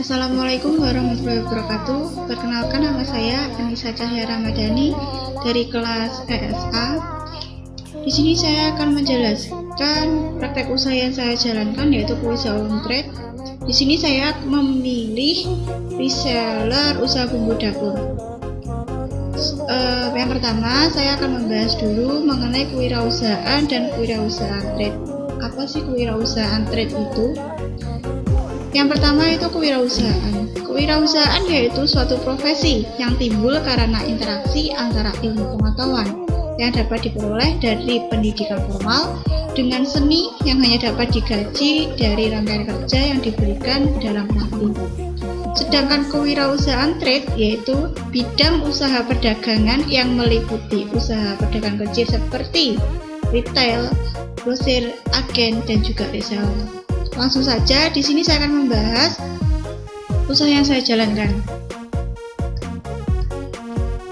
Assalamualaikum warahmatullahi wabarakatuh. Perkenalkan, nama saya Anissa Cahya Ramadhani dari kelas ESA. Di sini saya akan menjelaskan praktek usaha yang saya jalankan, yaitu Kuisa On Trade. Di sini saya memilih reseller usaha bumbu dapur. Yang pertama, saya akan membahas dulu mengenai kewirausahaan dan kewirausahaan trade. Apa sih kewirausahaan trade itu? Yang pertama itu kewirausahaan. Kewirausahaan yaitu suatu profesi yang timbul karena interaksi antara ilmu pengetahuan yang dapat diperoleh dari pendidikan formal dengan seni yang hanya dapat digaji dari rangkaian kerja yang diberikan dalam praktik. Sedangkan kewirausahaan trade yaitu bidang usaha perdagangan yang meliputi usaha pedagang kecil seperti retail, grosir, agen, dan juga reseller. Langsung saja, di sini saya akan membahas usaha yang saya jalankan,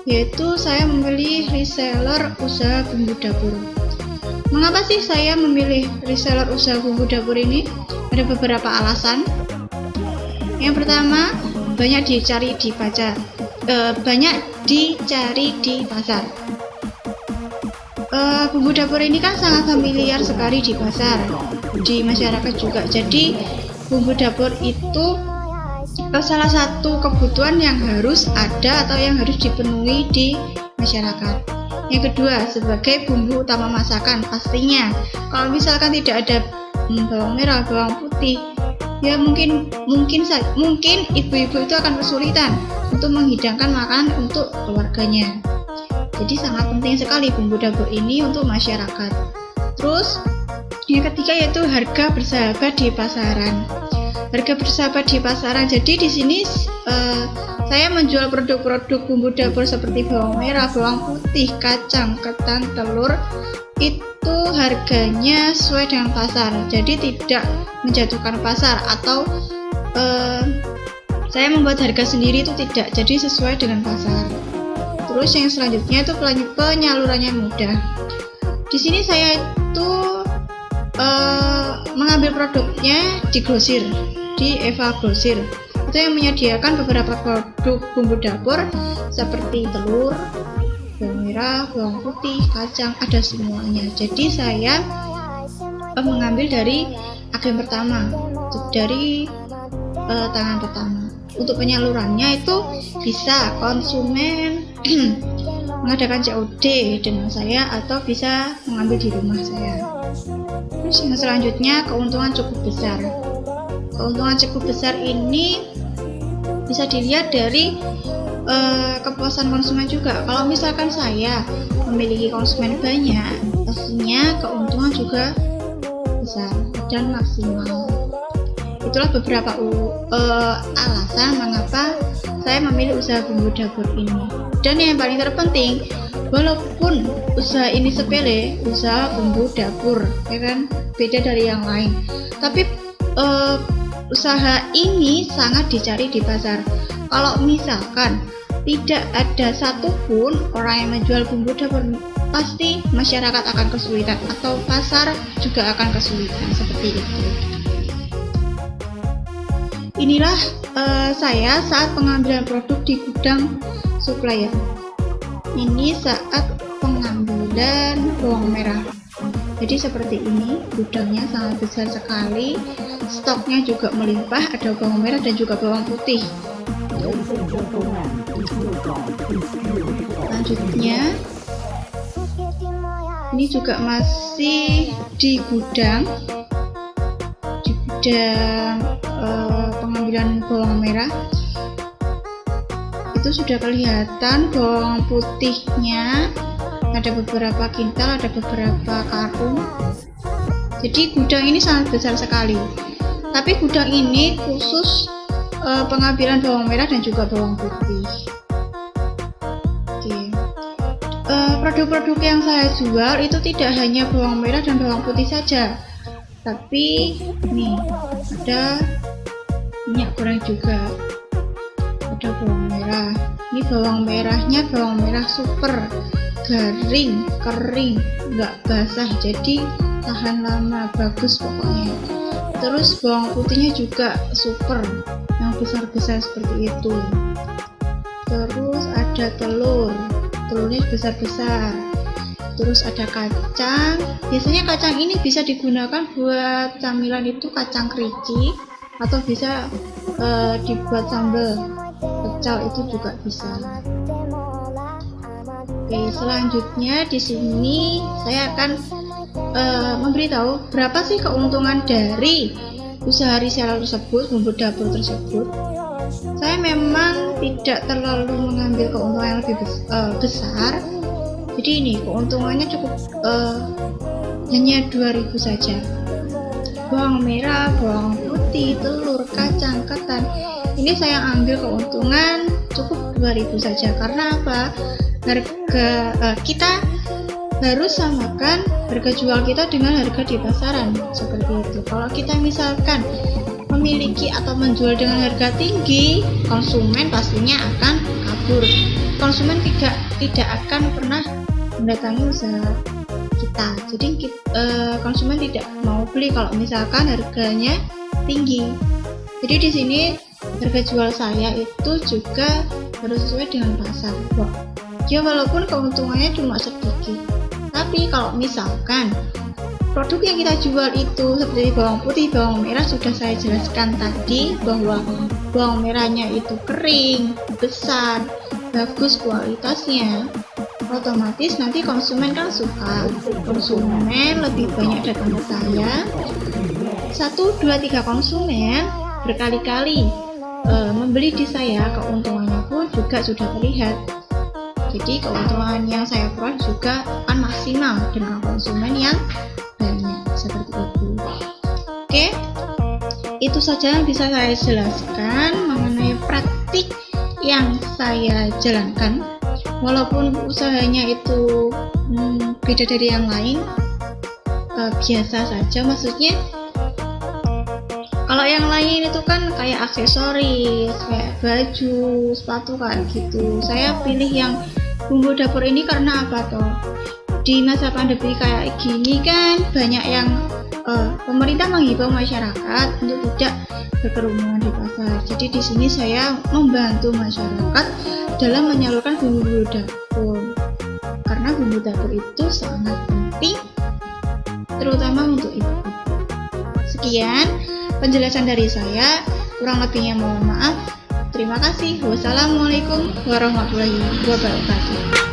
yaitu saya memilih reseller usaha bumbu dapur. Mengapa sih saya memilih reseller usaha bumbu dapur ini? Ada beberapa alasan. Yang pertama, banyak dicari di pasar. Bumbu dapur ini kan sangat familiar sekali di pasar, di masyarakat juga. Jadi bumbu dapur itu salah satu kebutuhan yang harus ada atau yang harus dipenuhi di masyarakat. Yang kedua, sebagai bumbu utama masakan, pastinya kalau misalkan tidak ada bawang merah, bawang putih, ya mungkin ibu-ibu itu akan kesulitan untuk menghidangkan makanan untuk keluarganya. Jadi sangat penting sekali bumbu dapur ini untuk masyarakat. Terus yang ketiga yaitu harga bersahabat di pasaran. Harga bersahabat di pasaran. Jadi di sini saya menjual produk-produk bumbu dapur seperti bawang merah, bawang putih, kacang, ketan, telur. Itu harganya sesuai dengan pasar. Jadi tidak menjatuhkan pasar atau saya membuat harga sendiri, itu tidak. Jadi sesuai dengan pasar. Terus yang selanjutnya itu penyalurannya mudah. Di sini saya itu mengambil produknya di grosir, di Eva Grosir. Itu yang menyediakan beberapa produk bumbu dapur seperti telur, bawang merah, bawang putih, kacang, ada semuanya. Jadi saya mengambil dari agen pertama, dari tangan pertama. Untuk penyalurannya itu bisa konsumen mengadakan COD dengan saya atau bisa mengambil di rumah saya. Terus yang selanjutnya, keuntungan cukup besar. Keuntungan cukup besar ini bisa dilihat dari kepuasan konsumen juga. Kalau misalkan saya memiliki konsumen banyak, pastinya keuntungan juga besar dan maksimal. Itulah beberapa alasan mengapa saya memilih usaha bumbu dapur ini. Dan yang paling terpenting, walaupun usaha ini sepele, usaha bumbu dapur, ya kan, beda dari yang lain. Tapi usaha ini sangat dicari di pasar. Kalau misalkan tidak ada satupun orang yang menjual bumbu dapur, pasti masyarakat akan kesulitan atau pasar juga akan kesulitan, seperti itu. Inilah saya saat pengambilan produk di gudang supplier. Ini saat pengambilan bawang merah. Jadi seperti ini, gudangnya sangat besar sekali, stoknya juga melimpah, ada bawang merah dan juga bawang putih. Selanjutnya, ini juga masih di gudang pengambilan bawang merah. Itu sudah kelihatan bawang putihnya, ada beberapa kintal, ada beberapa karung. Jadi gudang ini sangat besar sekali. Tapi gudang ini khusus pengambilan bawang merah dan juga bawang putih. Oke. Produk-produk yang saya jual itu tidak hanya bawang merah dan bawang putih saja, tapi nih ada minyak goreng juga, ada bawang merah. Ini bawang merahnya bawang merah super, garing, kering, nggak basah, jadi tahan lama, bagus pokoknya. Terus bawang putihnya juga super, yang besar-besar seperti itu. Terus ada telurnya besar-besar. Terus ada kacang. Biasanya kacang ini bisa digunakan buat camilan itu kacang kericik, atau bisa dibuat sambal pecel, itu juga bisa. Oke, selanjutnya di sini saya akan memberitahu berapa sih keuntungan dari usaha reseller tersebut, bumbu dapur tersebut. Saya memang tidak terlalu mengambil keuntungan yang lebih besar. Jadi ini keuntungannya cukup hanya 2.000 saja. Bawang merah, bawang putih, telur, kacang, ketan, ini saya ambil keuntungan cukup 2.000 saja. Karena apa? Harga kita harus samakan harga jual kita dengan harga di pasaran, seperti itu. Kalau kita misalkan memiliki atau menjual dengan harga tinggi, konsumen pastinya akan kabur. Konsumen tidak akan pernah mendatangi usaha kita. Jadi konsumen tidak mau beli kalau misalkan harganya tinggi. Jadi di sini harga jual saya itu juga harus sesuai dengan pasar. Ya walaupun keuntungannya cuma sedikit, tapi kalau misalkan produk yang kita jual itu seperti bawang putih, bawang merah, sudah saya jelaskan tadi bahwa bawang merahnya itu kering, besar, bagus kualitasnya, otomatis nanti konsumen kan suka. Konsumen lebih banyak datang ke saya. 1, 2, 3 konsumen berkali-kali membeli di saya, keuntungannya pun juga sudah terlihat. Jadi keuntungan yang saya peroleh juga akan maksimal dengan konsumen yang banyak, seperti itu. Oke, itu saja yang bisa saya jelaskan mengenai praktik yang saya jalankan. Walaupun usahanya itu beda dari yang lain, biasa saja. Maksudnya kalau yang lain itu kan kayak aksesoris, kayak baju, sepatu kayak gitu. Saya pilih yang bumbu dapur ini karena apa toh? Di masa pandemi kayak gini kan banyak yang pemerintah menghimbau masyarakat untuk tidak berkerumunan di pasar. Jadi di sini saya membantu masyarakat dalam menyalurkan bumbu dapur. Karena bumbu dapur itu sangat penting, terutama untuk ibu. Sekian penjelasan dari saya, kurang lebihnya mohon maaf. Terima kasih. Wassalamualaikum warahmatullahi wabarakatuh.